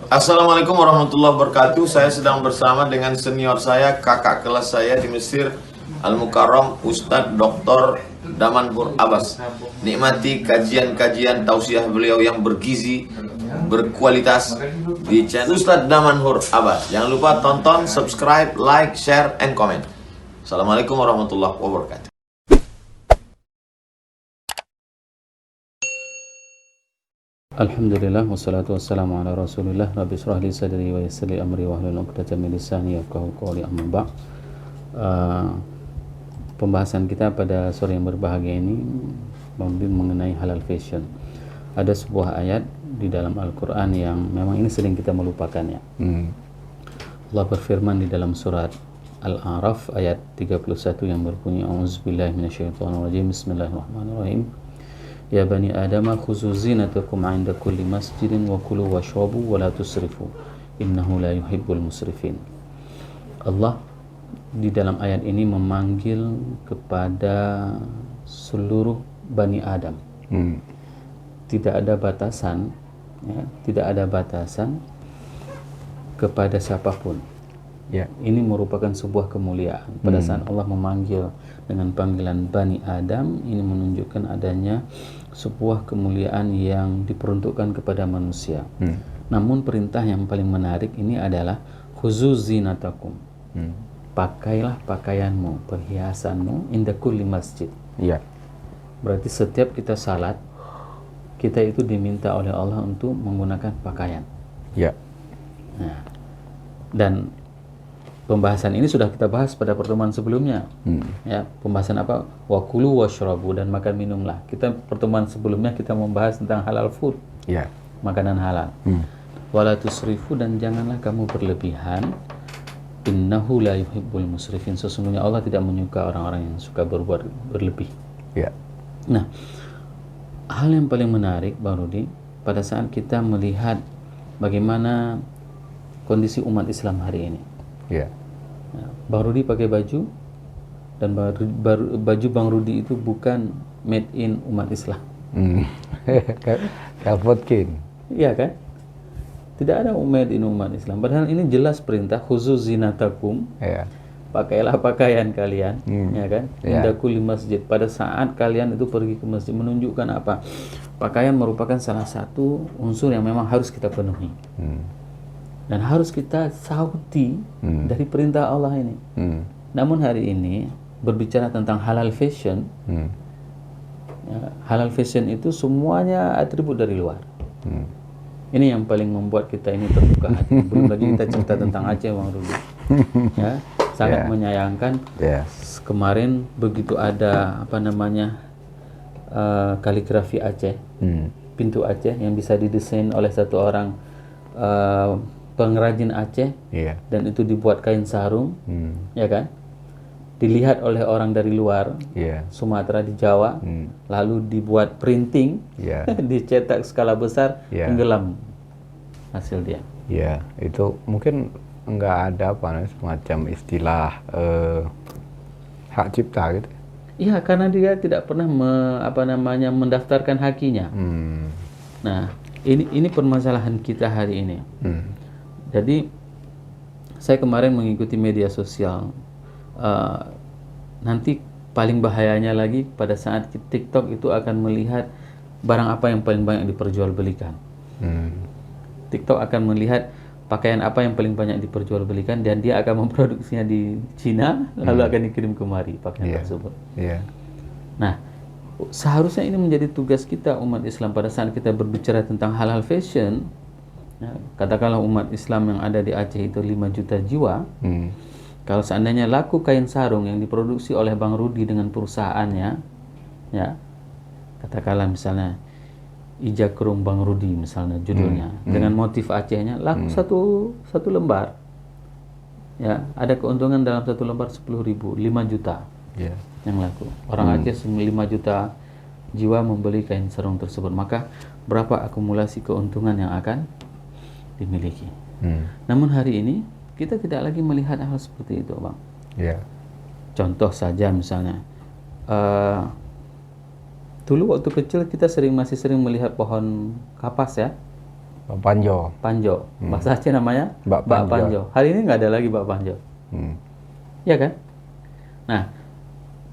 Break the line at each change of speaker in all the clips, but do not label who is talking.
Assalamualaikum warahmatullahi wabarakatuh. Saya sedang bersama dengan senior saya, kakak kelas saya di Mesir, Al-Mukarram, Ustadz Dr. Damanhur Abbas. Nikmati kajian-kajian tausiah beliau yang bergizi, berkualitas di channel Ustadz Damanhur Abbas. Jangan lupa tonton, subscribe, like, share, and comment. Assalamualaikum warahmatullahi wabarakatuh.
Alhamdulillah wassalatu wassalamu ala Rasulillah. Rabbi shrah li sadri wa yassir li amri wahlul 'uqdatam min lisani yafqahu qawli. Amma ba'd. Pembahasan kita pada sore yang berbahagia ini mengenai halal fashion. Ada sebuah ayat di dalam Al-Qur'an yang memang ini sering kita melupakannya. Allah berfirman di dalam surat Al-A'raf ayat 31 yang berbunyi A'udzubillahi minasyaitonirrajim. Bismillahirrahmanirrahim. Ya bani Adam khuzu zinatakum 'inda kulli masjidin wa kulu washrabu wa la tusrifu innahu la yuhibbul musrifin. Allah di dalam ayat ini memanggil kepada seluruh bani Adam. Tidak ada batasan, ya, tidak ada batasan kepada siapapun. Ya, ini merupakan sebuah kemuliaan. Pada saat Allah memanggil dengan panggilan Bani Adam, ini menunjukkan adanya sebuah kemuliaan yang diperuntukkan kepada manusia. Namun perintah yang paling menarik ini adalah khuzu zinatakum. Pakailah pakaianmu, perhiasanmu inda kulli masjid.
Ya.
Berarti setiap kita salat, kita itu diminta oleh Allah untuk menggunakan pakaian.
Ya.
Nah, dan pembahasan ini sudah kita bahas pada pertemuan sebelumnya. Ya, pembahasan apa? Wa kulu washrabu, dan makan minumlah. Kita pertemuan sebelumnya kita membahas tentang halal food.
Ya.
Makanan halal. Wala tusrifu, dan janganlah kamu berlebihan. Innahu la yuhibbul musrifin. Sesungguhnya Allah tidak menyuka orang-orang yang suka berbuat berlebih.
Ya.
Nah, hal yang paling menarik Bang Rudi, pada saat kita melihat bagaimana kondisi umat Islam hari ini.
Ya.
Bang Rudi pakai baju, dan baju Bang Rudi itu bukan made in umat Islam.
Kapotkin.
Iya kan? Tidak ada made in umat Islam. Padahal ini jelas perintah khusus zinatakum.
Ya.
Pakailah pakaian kalian, ya kan?
Ya.
Inda kulli masjid. Pada saat kalian itu pergi ke masjid, menunjukkan apa? Pakaian merupakan salah satu unsur yang memang harus kita penuhi. Dan harus kita sauti dari perintah Allah ini. Namun hari ini berbicara tentang halal fashion, ya, halal fashion itu semuanya atribut dari luar. Ini yang paling membuat kita ini terbuka hati. Belum lagi kita cerita tentang Aceh, Bang Rudi. Ya, sangat menyayangkan. Kemarin begitu ada apa namanya kaligrafi Aceh, pintu Aceh yang bisa didesain oleh satu orang pengrajin Aceh, dan itu dibuat kain sarung, ya kan? Dilihat oleh orang dari luar, Sumatera, di Jawa, lalu dibuat printing, dicetak skala besar, tenggelam hasil dia.
Ya, itu mungkin enggak ada semacam istilah hak cipta gitu.
Iya, karena dia tidak pernah mendaftarkan hakinya. Nah, ini permasalahan kita hari ini. Jadi saya kemarin mengikuti media sosial. Nanti paling bahayanya lagi pada saat TikTok itu akan melihat barang apa yang paling banyak diperjualbelikan. TikTok akan melihat pakaian apa yang paling banyak diperjualbelikan, dan dia akan memproduksinya di Cina, lalu akan dikirim kemari pakaian tersebut. Nah, seharusnya ini menjadi tugas kita umat Islam pada saat kita berbicara tentang halal fashion. Ya, katakanlah umat Islam yang ada di Aceh itu 5 juta jiwa. Kalau seandainya laku kain sarung yang diproduksi oleh Bang Rudi dengan perusahaannya, ya, katakanlah misalnya Ijakrung Bang Rudi misalnya judulnya, dengan motif Acehnya, laku satu lembar, ya, ada keuntungan dalam satu lembar 10.000, 5 juta yang laku. Orang Aceh 5 juta jiwa membeli kain sarung tersebut, maka berapa akumulasi keuntungan yang akan dimiliki. Namun hari ini kita tidak lagi melihat hal seperti itu, Bang. Contoh saja misalnya, dulu waktu kecil kita masih sering melihat pohon kapas, ya.
Bak Panjo.
Panjo. Bahasa Aceh namanya
Bak
bak
Panjo.
panjo. Hari ini nggak ada lagi bak panjo. Iya kan? Nah,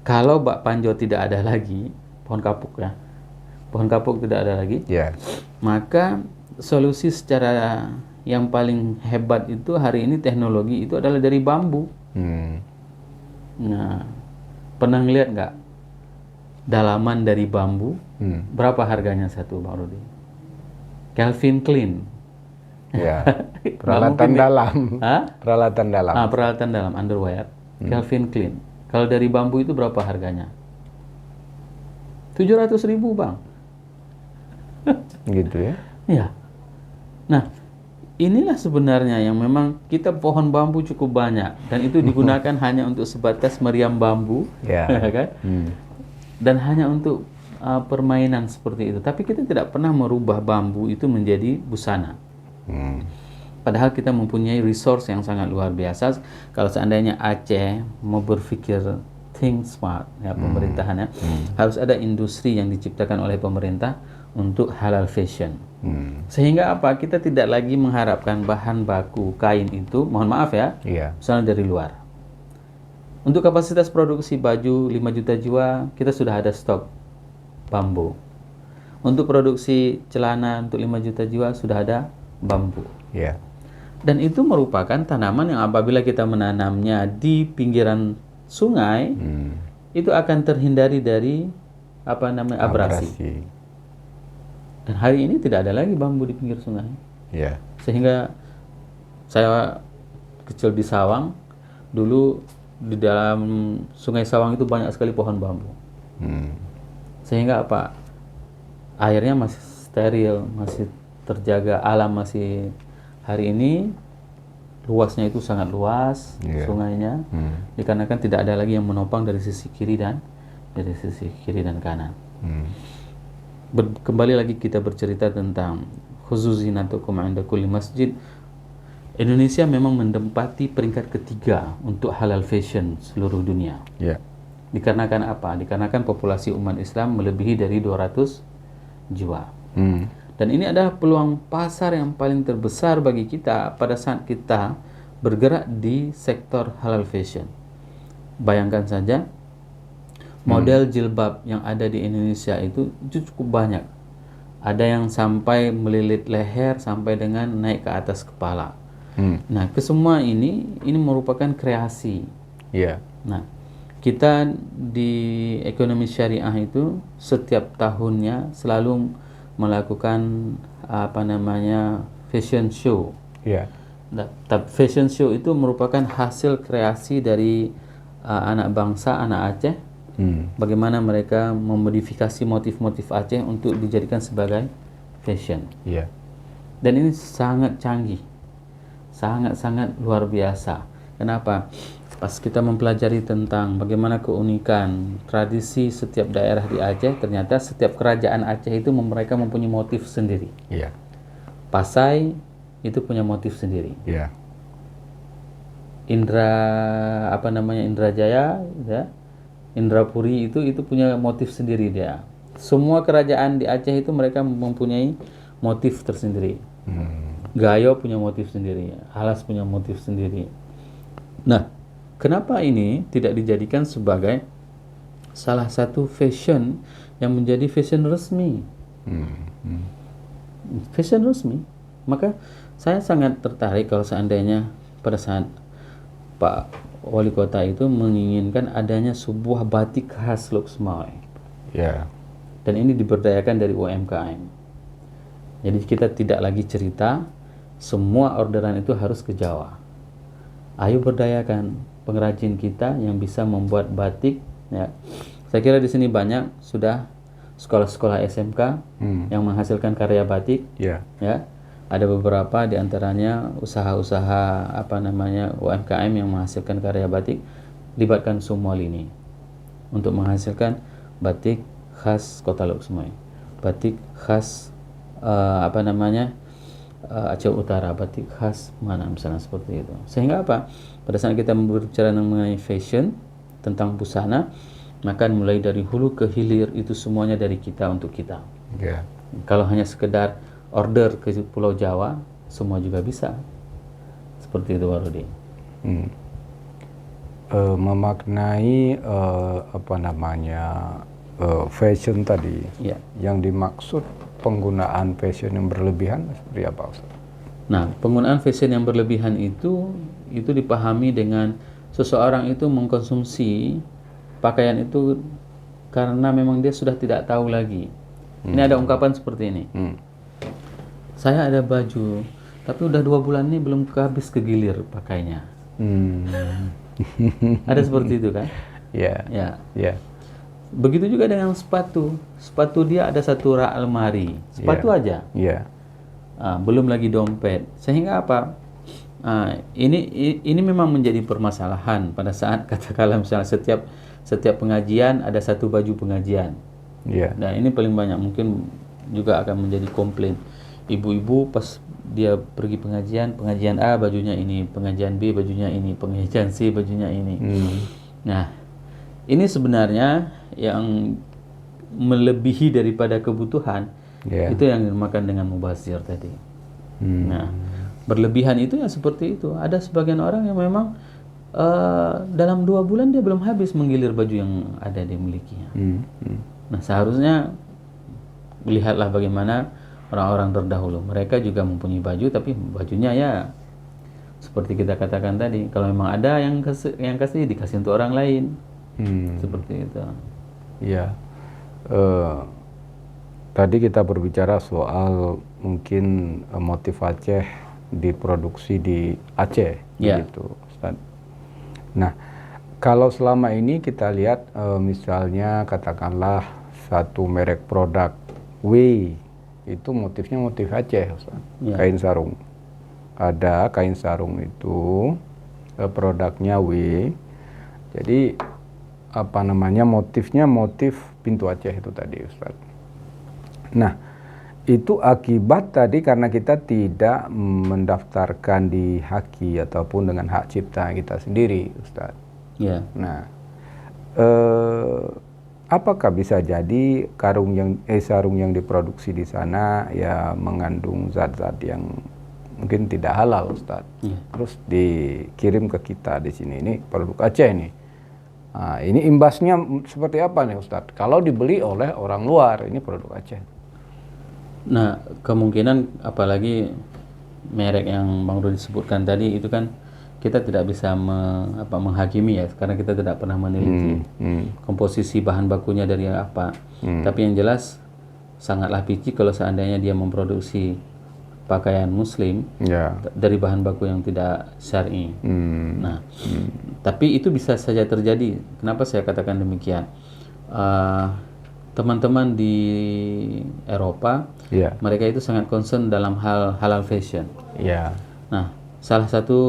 kalau bak panjo tidak ada lagi, pohon kapuk ya, pohon kapuk tidak ada lagi,
Ya.
maka solusi secara yang paling hebat itu hari ini teknologi itu adalah dari bambu. Nah, pernah ngeliat nggak dalaman dari bambu? Berapa harganya satu, Bang Rudi? Calvin Klein.
Ya.
Nggak
Peralatan
mungkin nih.
dalam.
Hah?
Peralatan dalam.
Peralatan dalam underwear. Calvin Klein. Kalau dari bambu itu berapa harganya? 700.000, Bang.
Gitu ya.
Iya. Nah, inilah sebenarnya yang memang kita pohon bambu cukup banyak dan itu digunakan hanya untuk sebatas meriam bambu,
Ya.
kan? Dan hanya untuk permainan seperti itu. Tapi kita tidak pernah merubah bambu itu menjadi busana. Padahal kita mempunyai resource yang sangat luar biasa. Kalau seandainya Aceh mau berpikir think smart, ya pemerintahannya, harus ada industri yang diciptakan oleh pemerintah untuk halal fashion. Sehingga apa? Kita tidak lagi mengharapkan bahan baku kain itu, mohon maaf ya,
Iya.
misalnya dari luar. Untuk kapasitas produksi baju 5 juta jiwa, kita sudah ada stok bambu. Untuk produksi celana untuk 5 juta jiwa sudah ada bambu.
Ya.
Dan itu merupakan tanaman yang apabila kita menanamnya di pinggiran sungai, itu akan terhindari dari abrasi. Dan hari ini tidak ada lagi bambu di pinggir sungai.
Ya.
Sehingga saya kecil di Sawang, dulu di dalam sungai Sawang itu banyak sekali pohon bambu. Sehingga apa? Airnya masih steril, masih terjaga, alam masih. Hari ini luasnya itu sangat luas, sungainya, dikarenakan tidak ada lagi yang menopang dari sisi kiri dan kanan. Kembali lagi kita bercerita tentang khusuzinatukum 'inda kulli masjid. Indonesia memang menempati peringkat ketiga untuk halal fashion seluruh dunia.
Ya.
Dikarenakan apa? Dikarenakan populasi umat Islam melebihi dari 200 jiwa. Dan ini adalah peluang pasar yang paling terbesar bagi kita pada saat kita bergerak di sektor halal fashion. Bayangkan saja, model jilbab yang ada di Indonesia itu cukup banyak. Ada yang sampai melilit leher sampai dengan naik ke atas kepala. Nah, kesemua ini merupakan kreasi.
Ya.
Nah, kita di ekonomi syariah itu setiap tahunnya selalu melakukan fashion show.
Ya.
Nah, fashion show itu merupakan hasil kreasi dari anak bangsa, anak Aceh. Bagaimana mereka memodifikasi motif-motif Aceh untuk dijadikan sebagai fashion.
Ya.
Dan ini sangat canggih, sangat-sangat luar biasa. Kenapa? Pas kita mempelajari tentang bagaimana keunikan tradisi setiap daerah di Aceh, ternyata setiap kerajaan Aceh itu mereka mempunyai motif sendiri.
Ya.
Pasai itu punya motif sendiri.
Ya.
Indrajaya, ya, Indrapuri itu punya motif sendiri dia. Semua kerajaan di Aceh itu mereka mempunyai motif tersendiri. Gayo punya motif sendiri, Alas punya motif sendiri. Nah, kenapa ini tidak dijadikan sebagai salah satu fashion yang menjadi fashion resmi? Fashion resmi. Maka saya sangat tertarik kalau seandainya pada saat Pak Wali Kota itu menginginkan adanya sebuah batik khas Lok Sumawe.
Ya.
Dan ini diberdayakan dari UMKM. Jadi kita tidak lagi cerita semua orderan itu harus ke Jawa. Ayo berdayakan pengrajin kita yang bisa membuat batik. Ya. Saya kira di sini banyak sudah sekolah-sekolah SMK yang menghasilkan karya batik.
Ya.
Ya. Ada beberapa di antaranya usaha-usaha UMKM yang menghasilkan karya batik, libatkan semua lini untuk menghasilkan batik khas Kota Lok Sumawe, batik khas Aceh Utara, batik khas mana misalnya seperti itu. Sehingga apa? Pada saat kita berbicara mengenai fashion, tentang busana, maka mulai dari hulu ke hilir itu semuanya dari kita untuk kita.
Ya.
Kalau hanya sekedar order ke Pulau Jawa, semua juga bisa. Seperti itu, Pak Rudi.
Memaknai apa namanya fashion tadi,
Ya.
yang dimaksud penggunaan fashion yang berlebihan seperti apa, Ustaz?
Nah, penggunaan fashion yang berlebihan itu dipahami dengan seseorang itu mengkonsumsi pakaian itu karena memang dia sudah tidak tahu lagi. Ini ada ungkapan seperti ini. Saya ada baju, tapi udah 2 bulan ini belum habis kegilir pakainya. Ada seperti itu kan?
Ya.
Ya.
Ya.
Begitu juga dengan sepatu. Sepatu dia ada 1 rak almari. Sepatu aja.
Ya.
Belum lagi dompet. Sehingga apa? Ini memang menjadi permasalahan pada saat katakanlah misalnya setiap pengajian ada 1 baju pengajian.
Ya.
Nah, ini paling banyak mungkin juga akan menjadi komplain. Ibu-ibu pas dia pergi pengajian A bajunya ini, pengajian B bajunya ini, pengajian C bajunya ini. Nah, ini sebenarnya yang melebihi daripada kebutuhan. Itu yang dinamakan dengan mubazir tadi. Nah, berlebihan itu ya seperti itu. Ada sebagian orang yang memang dalam 2 bulan dia belum habis menggilir baju yang ada dimilikinya. Nah, seharusnya lihatlah bagaimana orang-orang terdahulu. Mereka juga mempunyai baju, tapi bajunya ya seperti kita katakan tadi. Kalau memang ada yang kasih dikasih untuk orang lain. Seperti itu. Ya.
Tadi kita berbicara soal mungkin motif Aceh diproduksi di Aceh, begitu, Ustaz. Nah, kalau selama ini kita lihat misalnya katakanlah satu merek produk W itu motifnya motif Aceh, Ustaz. Kain sarung. Ada kain sarung itu produknya W. Jadi apa namanya motifnya motif pintu Aceh itu tadi, Ustaz. Nah, itu akibat tadi karena kita tidak mendaftarkan di Haki ataupun dengan hak cipta kita sendiri, Ustaz.
Ya.
Nah, apakah bisa jadi sarung yang diproduksi di sana ya mengandung zat-zat yang mungkin tidak halal, Ustaz? Terus dikirim ke kita di sini, ini produk Aceh nih. Nah, ini imbasnya seperti apa nih, Ustaz? Kalau dibeli oleh orang luar, ini produk Aceh.
Nah, kemungkinan apalagi merek yang Bang Rudi sebutkan tadi itu kan kita tidak bisa menghakimi ya, karena kita tidak pernah meneliti komposisi bahan bakunya dari apa. Tapi yang jelas sangatlah picik kalau seandainya dia memproduksi pakaian muslim dari bahan baku yang tidak syar'i. Nah, tapi itu bisa saja terjadi. Kenapa saya katakan demikian? Teman-teman di Eropa, mereka itu sangat concern dalam hal halal fashion. Nah, salah satu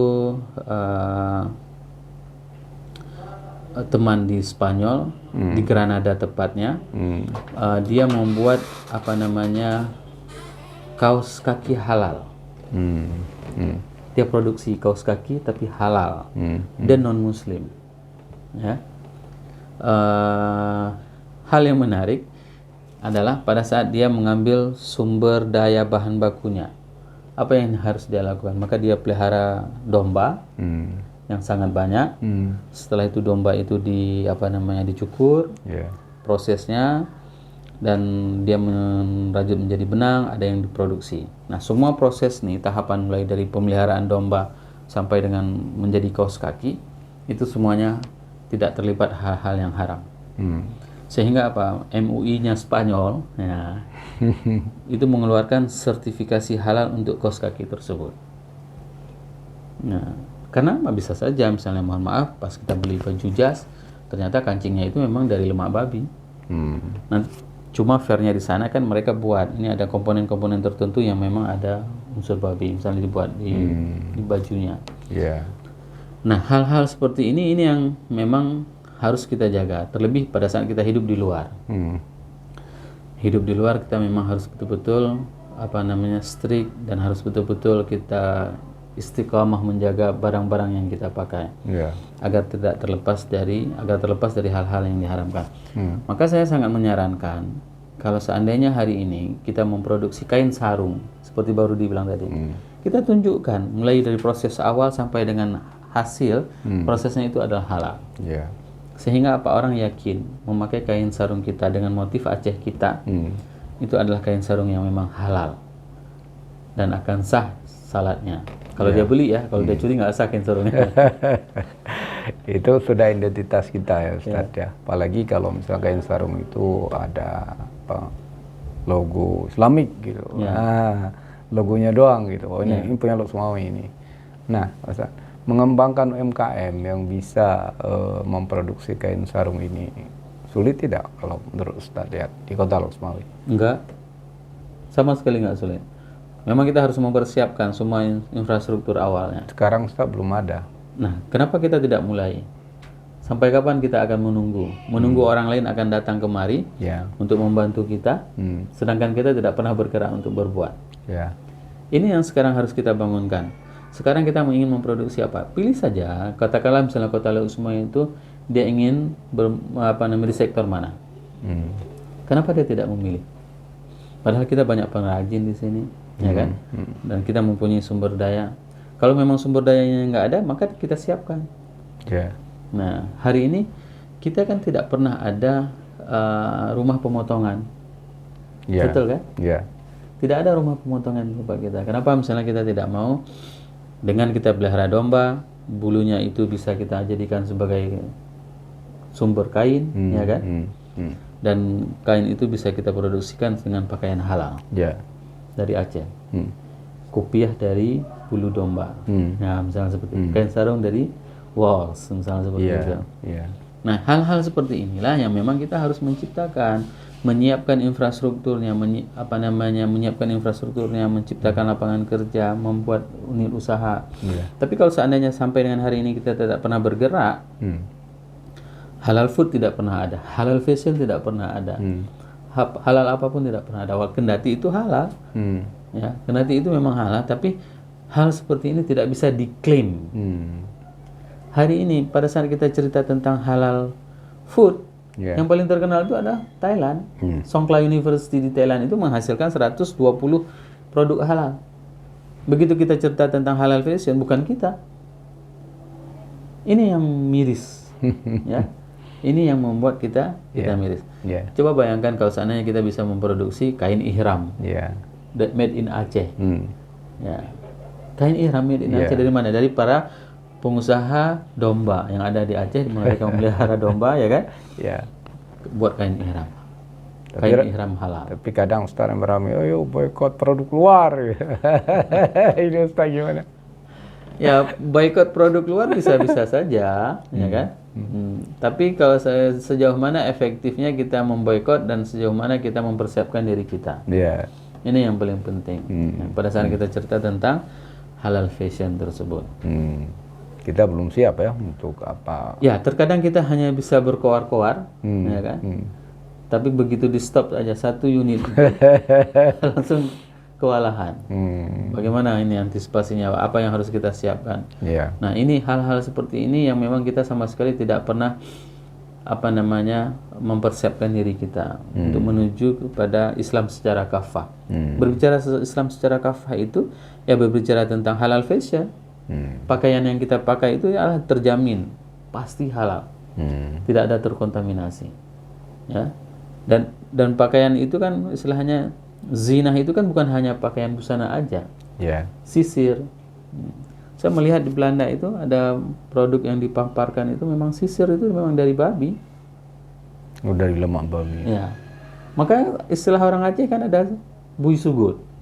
teman di Spanyol, di Granada tepatnya, dia membuat apa namanya kaos kaki halal. Dia produksi kaos kaki tapi halal dan non Muslim. Ya. Hal yang menarik adalah pada saat dia mengambil sumber daya bahan bakunya, apa yang harus dia lakukan? Maka dia pelihara domba yang sangat banyak. Setelah itu domba itu dicukur, prosesnya, dan dia merajut menjadi benang, ada yang diproduksi. Nah, semua proses nih, tahapan mulai dari pemeliharaan domba sampai dengan menjadi kaos kaki, itu semuanya tidak terlibat hal-hal yang haram. Sehingga apa? MUI-nya Spanyol ya, itu mengeluarkan sertifikasi halal untuk kaos kaki tersebut. Nah, karena bisa saja misalnya mohon maaf pas kita beli baju jas ternyata kancingnya itu memang dari lemak babi. Nah, cuma fairnya di sana kan mereka buat ini ada komponen-komponen tertentu yang memang ada unsur babi, misalnya dibuat di bajunya. Nah, hal-hal seperti ini yang memang harus kita jaga, terlebih pada saat kita hidup di luar. Hidup di luar kita memang harus betul-betul strict dan harus betul-betul kita istiqamah menjaga barang-barang yang kita pakai, agar terlepas dari hal-hal yang diharamkan. Maka saya sangat menyarankan kalau seandainya hari ini kita memproduksi kain sarung seperti baru dibilang tadi, kita tunjukkan mulai dari proses awal sampai dengan hasil, prosesnya itu adalah halal.
Ya.
Sehingga apa, orang yakin memakai kain sarung kita dengan motif Aceh kita, itu adalah kain sarung yang memang halal dan akan sah salatnya. Kalau dia beli ya, kalau dia curi nggak sah kain sarungnya.
Itu sudah identitas kita ya Ustaz ya. Apalagi kalau misalnya kain sarung itu ada apa, logo Islamik gitu. Nah, logonya doang gitu. Oh ini punya Lok Sumawi ini. Nah, Ustaz, mengembangkan UMKM yang bisa memproduksi kain sarung ini sulit tidak kalau menurut Ustaz lihat di Kota Lok Sumawi?
Enggak, sama sekali nggak sulit. Memang kita harus mempersiapkan semua infrastruktur awalnya.
Sekarang Ustaz belum ada.
Nah, kenapa kita tidak mulai? Sampai kapan kita akan menunggu? Menunggu orang lain akan datang kemari untuk membantu kita, sedangkan kita tidak pernah bergerak untuk berbuat.
Ya.
Ini yang sekarang harus kita bangunkan. Sekarang kita ingin memproduksi apa? Pilih saja, katakanlah misalnya Kota Lok Sumawi itu dia ingin di sektor mana? Kenapa dia tidak memilih? Padahal kita banyak pengrajin di sini, ya kan? Dan kita mempunyai sumber daya. Kalau memang sumber dayanya nggak ada, maka kita siapkan.
Ya.
Nah, hari ini kita kan tidak pernah ada rumah pemotongan, betul kan?
Ya.
Tidak ada rumah pemotongan di tempat kita. Kenapa misalnya kita tidak mau dengan kita pelihara domba, bulunya itu bisa kita jadikan sebagai sumber kain, ya kan? Dan kain itu bisa kita produksikan dengan pakaian halal dari Aceh. Kopiah dari bulu domba. Nah, misalnya seperti itu. Kain sarung dari walls, misalnya seperti itu. Nah, hal-hal seperti inilah yang memang kita harus menciptakan, menyiapkan infrastrukturnya, menyiapkan infrastrukturnya, menciptakan lapangan kerja, membuat unit usaha. Tapi kalau seandainya sampai dengan hari ini kita tidak pernah bergerak, halal food tidak pernah ada, halal fashion tidak pernah ada, halal apapun tidak pernah ada. Kendati itu halal, ya, kendati itu memang halal, tapi hal seperti ini tidak bisa diklaim. Hari ini pada saat kita cerita tentang halal food, yang paling terkenal itu adalah Thailand. Songkla University di Thailand itu menghasilkan 120 produk halal. Begitu kita cerita tentang halal fashion, bukan kita. Ini yang miris, ya. Ini yang membuat kita miris. Coba bayangkan kalau seandainya kita bisa memproduksi kain ihram, that made in Aceh. Ya. Kain ihram made in Aceh dari mana? Dari para pengusaha domba yang ada di Aceh, mereka memelihara domba, ya kan? Buat kain ihram. Kain ihram halal.
Tapi kadang Ustaz yang beramai, ayo boykot produk luar. Ini Ustaz gimana?
Ya, boykot produk luar bisa-bisa saja, ya kan? Tapi kalau sejauh mana efektifnya kita memboikot dan sejauh mana kita mempersiapkan diri kita. Ini yang paling penting. Pada saat kita cerita tentang halal fashion tersebut.
Kita belum siap ya untuk apa?
Ya, terkadang kita hanya bisa berkoar-koar, ya kan? Tapi begitu di stop aja satu unit, langsung kewalahan. Bagaimana ini antisipasinya? Apa yang harus kita siapkan? Nah, ini hal-hal seperti ini yang memang kita sama sekali tidak pernah mempersiapkan diri kita untuk menuju kepada Islam secara kafah. Berbicara Islam secara kafah itu ya berbicara tentang halal fashion. Pakaian yang kita pakai itu ya terjamin pasti halal, tidak ada terkontaminasi, ya. Dan pakaian itu kan istilahnya zina itu kan bukan hanya pakaian busana aja, sisir. Saya melihat di Belanda itu ada produk yang dipaparkan itu memang sisir itu memang dari babi.
Dari lemak babi.
Ya, maka istilah orang Aceh kan ada bui sugut.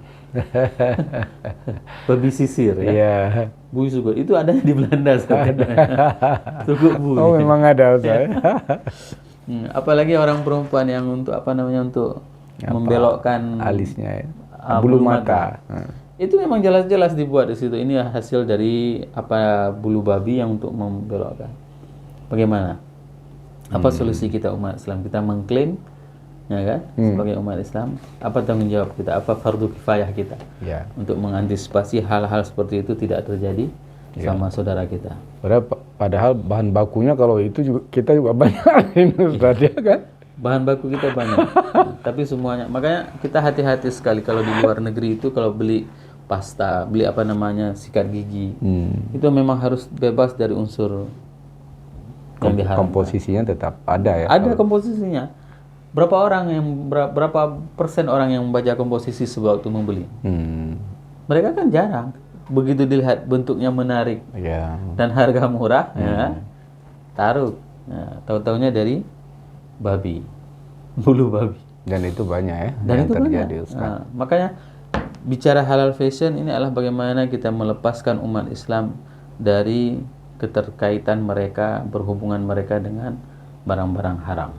Babi sisir, ya. Bui sugut itu adanya di Belanda sebenarnya. Sugut bui.
Oh, memang ada saya.
Apalagi orang perempuan yang untuk untuk membelokkan
alisnya, bulu mata.
Itu memang jelas-jelas dibuat di situ. Ini hasil dari bulu babi yang untuk membelokkan. Bagaimana? Apa solusi kita umat Islam? Kita mengklaim, ya kan, sebagai umat Islam, apa tanggung jawab kita, apa fardu kifayah kita untuk mengantisipasi hal-hal seperti itu tidak terjadi sama saudara kita.
Padahal bahan bakunya kalau itu juga kita juga banyak ini Ustaz, ya kan?
bahan baku kita banyak, tapi semuanya. Makanya kita hati-hati sekali kalau di luar negeri itu kalau beli pasta, beli apa namanya sikat gigi, itu memang harus bebas dari unsur yang diharamkan.
Komposisinya tetap ada ya.
Ada komposisinya. Berapa persen orang yang membaca komposisi sewaktu membeli? Mereka kan jarang. Begitu dilihat bentuknya menarik
Ya.
dan harga murah, ya, taruh. Nah, tahu-taunya dari babi, bulu babi.
Dan itu banyak ya
Dan
yang
itu
terjadi,
banyak.
Ustaz.
Nah, makanya bicara halal fashion ini adalah bagaimana kita melepaskan umat Islam dari keterkaitan mereka, berhubungan mereka dengan barang-barang haram.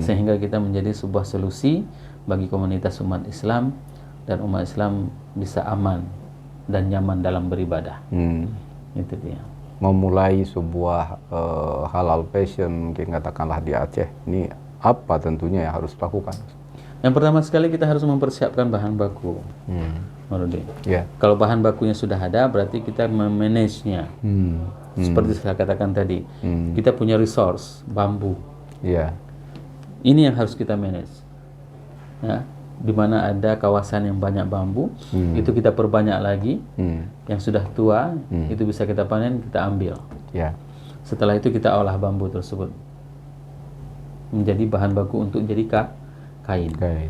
Sehingga kita menjadi sebuah solusi bagi komunitas umat Islam dan umat Islam bisa aman dan nyaman dalam beribadah. Itu dia.
Memulai sebuah halal fashion mungkin katakanlah di Aceh, ini apa tentunya yang harus dilakukan?
Yang pertama sekali kita harus mempersiapkan bahan baku. Marudin.
Ya.
Kalau bahan bakunya sudah ada, berarti kita memanage-nya. Seperti saya katakan tadi, kita punya resource bambu.
Ya.
Ini yang harus kita manage. Ya, di mana ada kawasan yang banyak bambu, itu kita perbanyak lagi. Yang sudah tua, itu bisa kita panen, kita ambil.
Ya.
Setelah itu kita olah bambu tersebut menjadi bahan baku untuk jadi kain.
Oke.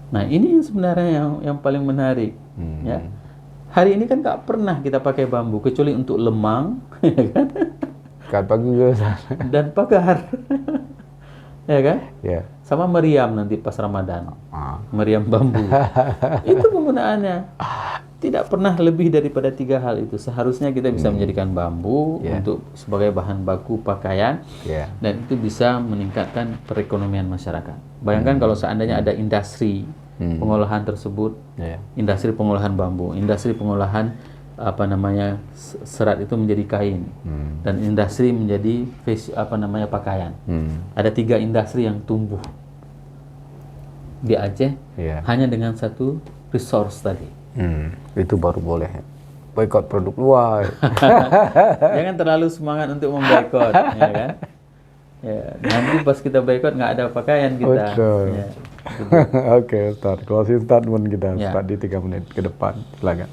Nah, ini yang sebenarnya yang paling menarik. Ya. Hari ini kan nggak pernah kita pakai bambu kecuali untuk lemang, ya kan?
Kat pagi juga, Ustaz.
Dan pagar. Ya kan?
Ya.
Sama meriam nanti pas Ramadan. Meriam bambu. Itu penggunaannya. Tidak pernah lebih daripada 3 hal itu. Seharusnya kita bisa menjadikan bambu untuk sebagai bahan baku pakaian. Dan itu bisa meningkatkan perekonomian masyarakat. Bayangkan kalau seandainya ada industri pengolahan tersebut, industri pengolahan bambu, industri pengolahan serat itu menjadi kain, dan industri menjadi pakaian. Ada 3 industri yang tumbuh di Aceh hanya dengan satu resource tadi.
Itu baru boleh boikot produk luar.
Jangan terlalu semangat untuk memboikot, ya kan? Ya, nanti pas kita boikot nggak ada pakaian kita.
Betul.
Ya,
Oke, Ustaz. Closing statement kita
Ya.
Ustaz, di 3 menit ke depan. Silakan.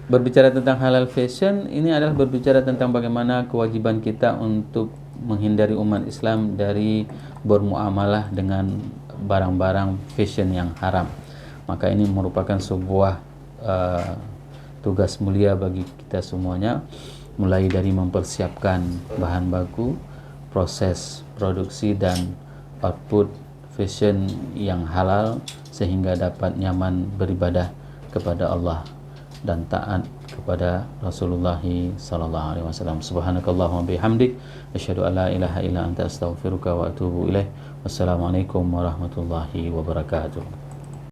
Berbicara tentang halal fashion, ini adalah berbicara tentang bagaimana kewajiban kita untuk menghindari umat Islam dari bermuamalah dengan barang-barang fashion yang haram. Maka ini merupakan sebuah tugas mulia bagi kita semuanya, mulai dari mempersiapkan bahan baku, proses produksi dan output fashion yang halal sehingga dapat nyaman beribadah kepada Allah dan taat kepada Rasulullah sallallahu alaihi wasallam. Subhanakallahumma bihamdik asyhadu an la ilaha illa anta astaghfiruka wa atubu ilaik. Wassalamualaikum warahmatullahi wabarakatuh.